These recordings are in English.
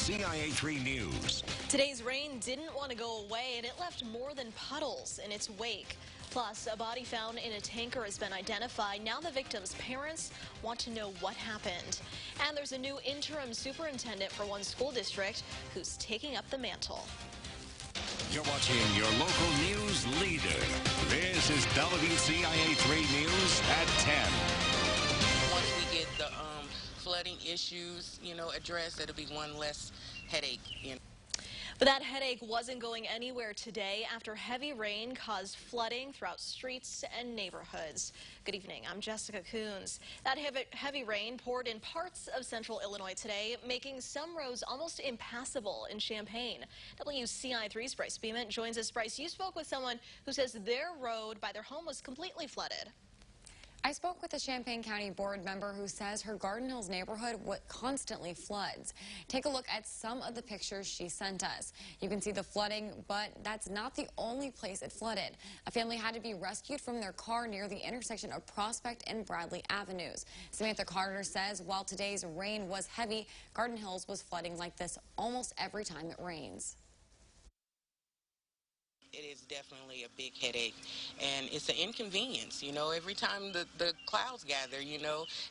CIA3 News. Today's rain didn't want to go away, and it left more than puddles in its wake. Plus, a body found in a tanker has been identified. Now the victim's parents want to know what happened. And there's a new interim superintendent for one school district who's taking up the mantle. You're watching your local news leader. This is WCIA3 News at 10. Once we get the flooding issues, addressed, it'll be one less headache, But that headache wasn't going anywhere today after heavy rain caused flooding throughout streets and neighborhoods. Good evening, I'm Jessica Coons. That heavy rain poured in parts of central Illinois today, making some roads almost impassable in Champaign. WCIA3's Bryce Beeman joins us. Bryce, you spoke with someone who says their road by their home was completely flooded. I spoke with a Champaign County board member who says her Garden Hills neighborhood constantly floods. Take a look at some of the pictures she sent us. You can see the flooding, but that's not the only place it flooded. A family had to be rescued from their car near the intersection of Prospect and Bradley Avenues. Samantha Carter says while today's rain was heavy, Garden Hills was flooding like this almost every time it rains. It is definitely a big headache, and it's an inconvenience. Every time the clouds gather,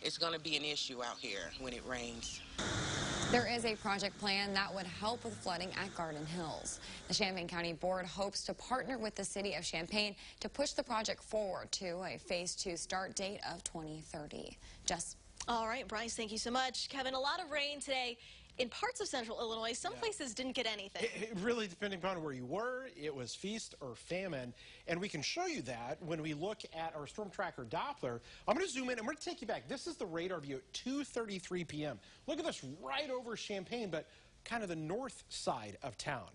it's going to be an issue out here when it rains. There is a project plan that would help with flooding at Garden Hills. The Champaign County Board hopes to partner with the city of Champaign to push the project forward to a Phase 2 start date of 2030. Jess. All right, Bryce, thank you so much. Kevin, a lot of rain today. In parts of central Illinois, some places didn't get anything. It really, depending upon where you were, it was feast or famine. And we can show you that when we look at our Storm Tracker Doppler. I'm going to zoom in and we're going to take you back. This is the radar view at 2:33 p.m. Look at this right over Champaign, but kind of the north side of town.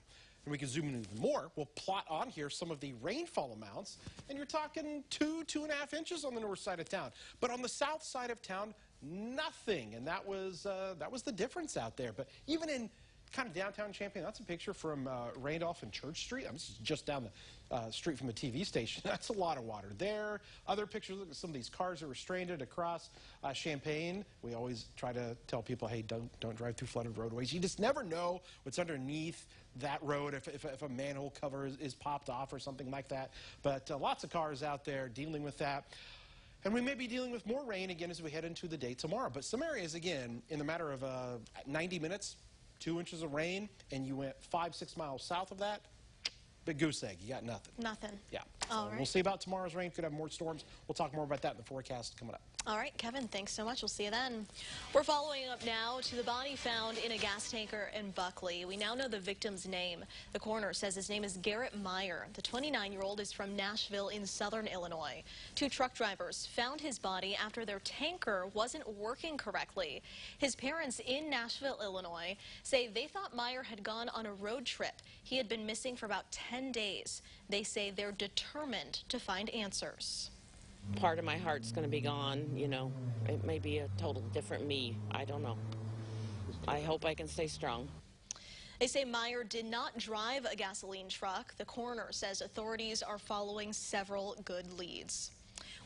And we can zoom in even more. We'll plot on here some of the rainfall amounts. And you're talking 2.5 inches on the north side of town. But on the south side of town, nothing, and that was the difference out there. But even in kind of downtown Champaign, that's a picture from Randolph and Church Street. This is just down the street from the TV station. That's a lot of water there. Other pictures, look at some of these cars that were stranded across Champaign. We always try to tell people, hey, don't drive through flooded roadways. You just never know what's underneath that road if a manhole cover is popped off or something like that. But lots of cars out there dealing with that. And we may be dealing with more rain again as we head into the day tomorrow. But some areas, again, in the matter of 90 minutes, 2 inches of rain, and you went 5-6 miles south of that, big goose egg. You got nothing. Nothing. Yeah. All right. We'll see about tomorrow's rain. Could have more storms. We'll talk more about that in the forecast coming up. All right, Kevin, thanks so much. We'll see you then. We're following up now to the body found in a gas tanker in Buckley. We now know the victim's name. The coroner says his name is Garrett Meyer. The 29-year-old is from Nashville in southern Illinois. Two truck drivers found his body after their tanker wasn't working correctly. His parents in Nashville, Illinois, say they thought Meyer had gone on a road trip. He had been missing for about 10 days. They say they're determined to find answers. Part of my heart's going to be gone, It may be a total different me. I don't know. I hope I can stay strong. They say Meyer did not drive a gasoline truck. The coroner says authorities are following several good leads.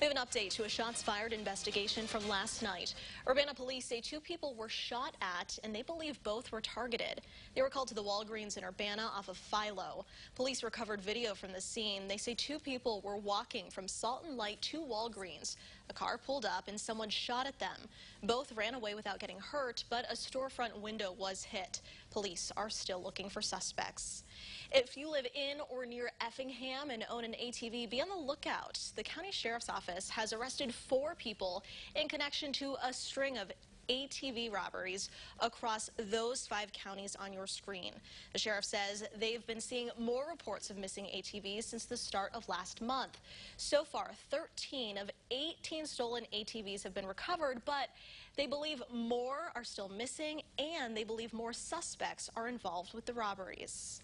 We have an update to a shots fired investigation from last night. Urbana police say 2 people were shot at, and they believe both were targeted. They were called to the Walgreens in Urbana off of Philo. Police recovered video from the scene. They say 2 people were walking from Salt and Light to Walgreens. A car pulled up and someone shot at them. Both ran away without getting hurt, but a storefront window was hit. Police are still looking for suspects. If you live in or near Effingham and own an ATV, be on the lookout. The county sheriff's office has arrested 4 people in connection to a string of ATV robberies across those 5 counties on your screen. The sheriff says they've been seeing more reports of missing ATVs since the start of last month. So far, 13 of 18 stolen ATVs have been recovered, but they believe more are still missing, and they believe more suspects are involved with the robberies.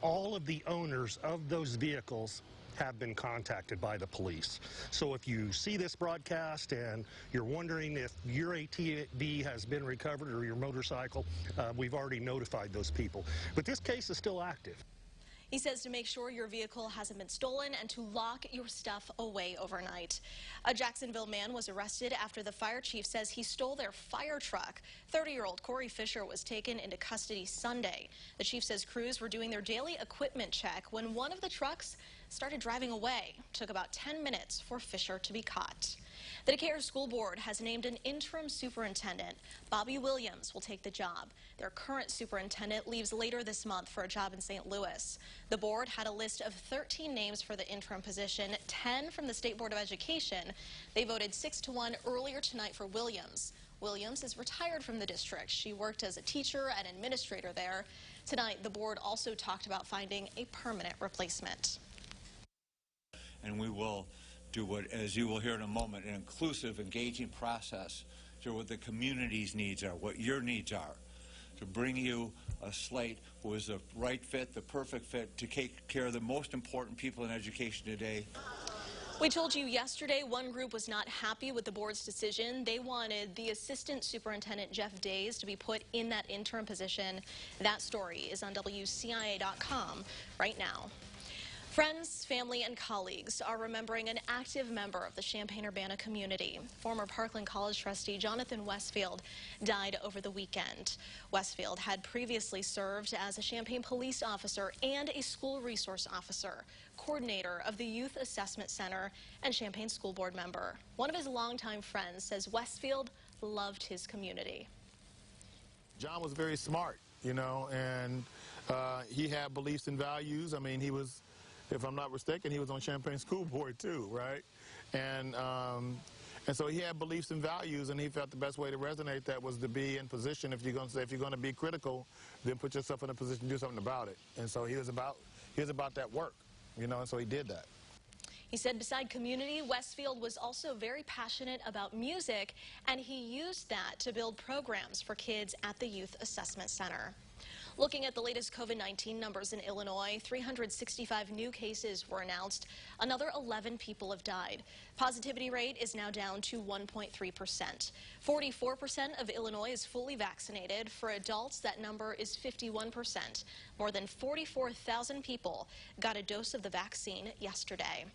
All of the owners of those vehicles have been contacted by the police. So if you see this broadcast and you're wondering if your ATV has been recovered or your motorcycle, we've already notified those people. But this case is still active. He says to make sure your vehicle hasn't been stolen and to lock your stuff away overnight. A Jacksonville man was arrested after the fire chief says he stole their fire truck. 30-year-old Corey Fisher was taken into custody Sunday. The chief says crews were doing their daily equipment check when one of the trucks started driving away. It took about 10 minutes for Fisher to be caught. The Decatur School Board has named an interim superintendent. Bobby Williams will take the job. Their current superintendent leaves later this month for a job in St. Louis. The board had a list of 13 names for the interim position, 10 from the State Board of Education. They voted 6-1 earlier tonight for Williams. Williams is retired from the district. She worked as a teacher and administrator there. Tonight, the board also talked about finding a permanent replacement. And we will do what, as you will hear in a moment, an inclusive, engaging process to what the community's needs are, what your needs are, to bring you a slate who is the right fit, the perfect fit to take care of the most important people in education today. We told you yesterday one group was not happy with the board's decision. They wanted the assistant superintendent, Jeff Days, to be put in that interim position. That story is on WCIA.com right now. Friends, family, and colleagues are remembering an active member of the Champaign-Urbana community. Former Parkland College trustee Jonathan Westfield died over the weekend. Westfield had previously served as a Champaign police officer and a school resource officer, coordinator of the Youth Assessment Center, and Champaign School Board member. One of his longtime friends says Westfield loved his community. John was very smart, you know, and he had beliefs and values. I mean, he was, if I'm not mistaken, he was on Champaign School Board too, right? And so he had beliefs and values, and he felt the best way to resonate that was to be in position. If you're going to say, if you're going to be critical, then put yourself in a position to do something about it. And so he was about that work, you know, and so he did that. He said beside community, Westfield was also very passionate about music, and he used that to build programs for kids at the Youth Assessment Center. Looking at the latest COVID-19 numbers in Illinois, 365 new cases were announced. Another 11 people have died. Positivity rate is now down to 1.3%. 44% of Illinois is fully vaccinated. For adults, that number is 51%. More than 44,000 people got a dose of the vaccine yesterday.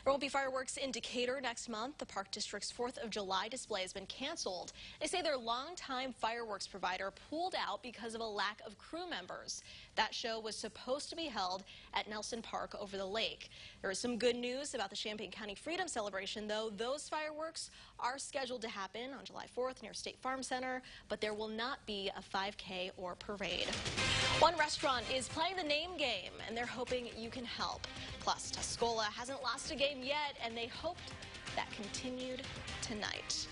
There won't be fireworks in Decatur next month. The Park District's 4th of July display has been canceled. They say their longtime fireworks provider pulled out because of a lack of crew members. That show was supposed to be held at Nelson Park over the lake. There is some good news about the Champaign County Freedom Celebration, though. Those fireworks are scheduled to happen on July 4th near State Farm Center, but there will not be a 5K or parade. One restaurant is playing the name game, and they're hoping you can help. Plus, Tuscola hasn't lost a game yet, and they hoped that continued tonight.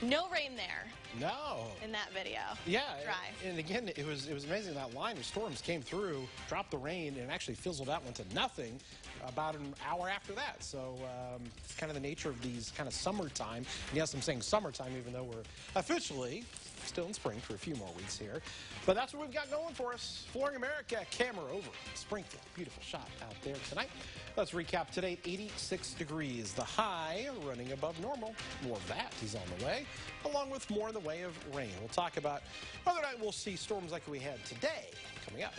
No rain there. No. In that video. Yeah. Dry. And again, it was amazing. That line of storms came through, dropped the rain, and actually fizzled out, went to nothing about an hour after that. So it's kind of the nature of these kind of summertime. And yes, I'm saying summertime, even though we're officially still in spring for a few more weeks here. But that's what we've got going for us. Flooring America, camera over Springfield. Beautiful shot out there tonight. Let's recap today. 86 degrees. The high running above normal. More of that is on the way, along with more in the way of rain. We'll talk about whether or not we'll see storms like we had today coming up.